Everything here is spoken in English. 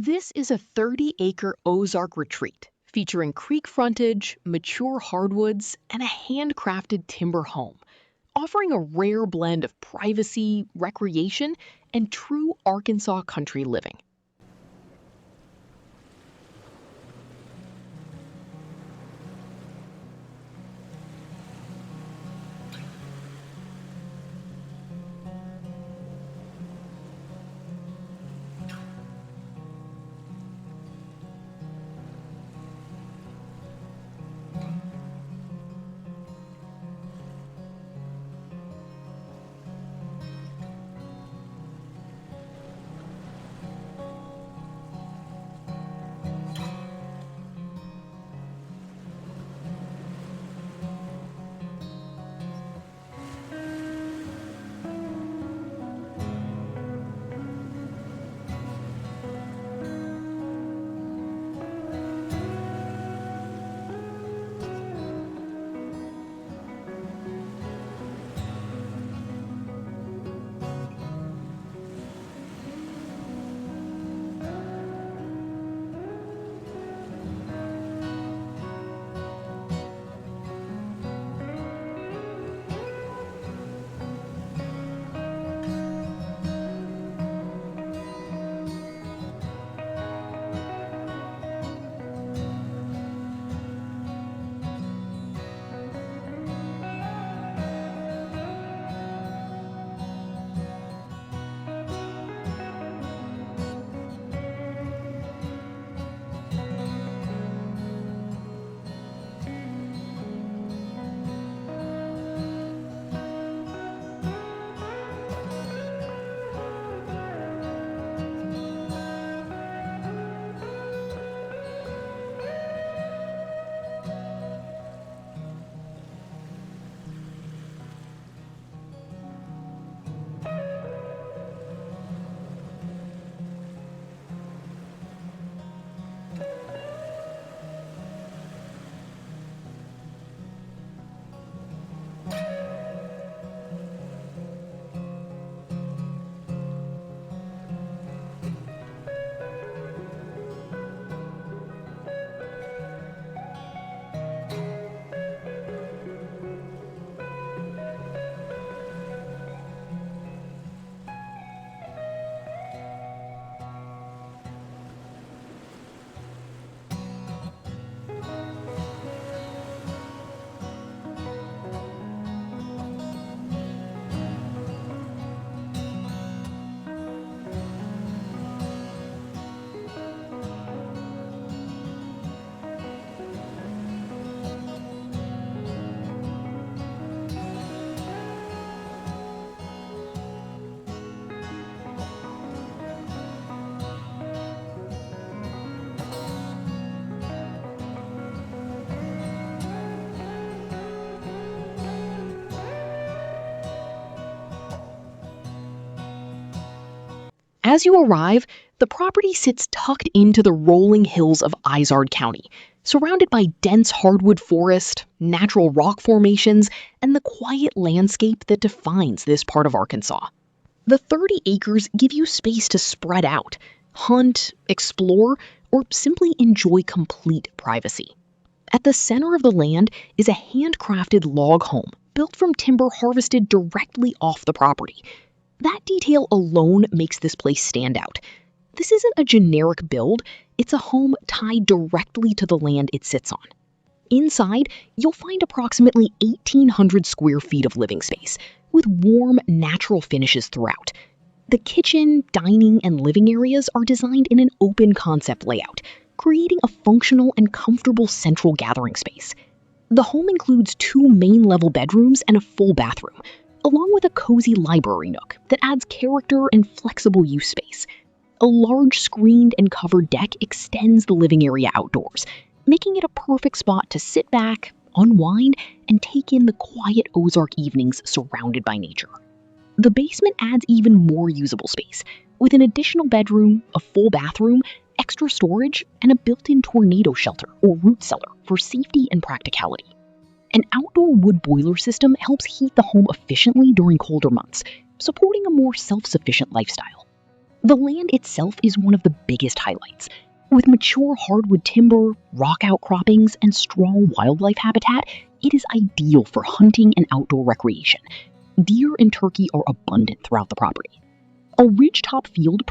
This is a 30-acre Ozark retreat featuring creek frontage, mature hardwoods, and a handcrafted timber home, offering a rare blend of privacy, recreation, and true Arkansas country living. As you arrive, the property sits tucked into the rolling hills of Izard County, surrounded by dense hardwood forest, natural rock formations, and the quiet landscape that defines this part of Arkansas. The 30 acres give you space to spread out, hunt, explore, or simply enjoy complete privacy. At the center of the land is a handcrafted log home built from timber harvested directly off the property. That detail alone makes this place stand out. This isn't a generic build, it's a home tied directly to the land it sits on. Inside, you'll find approximately 1,800 square feet of living space, with warm, natural finishes throughout. The kitchen, dining, and living areas are designed in an open concept layout, creating a functional and comfortable central gathering space. The home includes 2 main-level bedrooms and a full bathroom, along with a cozy library nook that adds character and flexible use space. A large screened and covered deck extends the living area outdoors, making it a perfect spot to sit back, unwind, and take in the quiet Ozark evenings surrounded by nature. The basement adds even more usable space, with an additional bedroom, a full bathroom, extra storage, and a built-in tornado shelter or root cellar for safety and practicality. An outdoor wood boiler system helps heat the home efficiently during colder months, supporting a more self-sufficient lifestyle. The land itself is one of the biggest highlights. With mature hardwood timber, rock outcroppings, and strong wildlife habitat, it is ideal for hunting and outdoor recreation. Deer and turkey are abundant throughout the property. A ridgetop field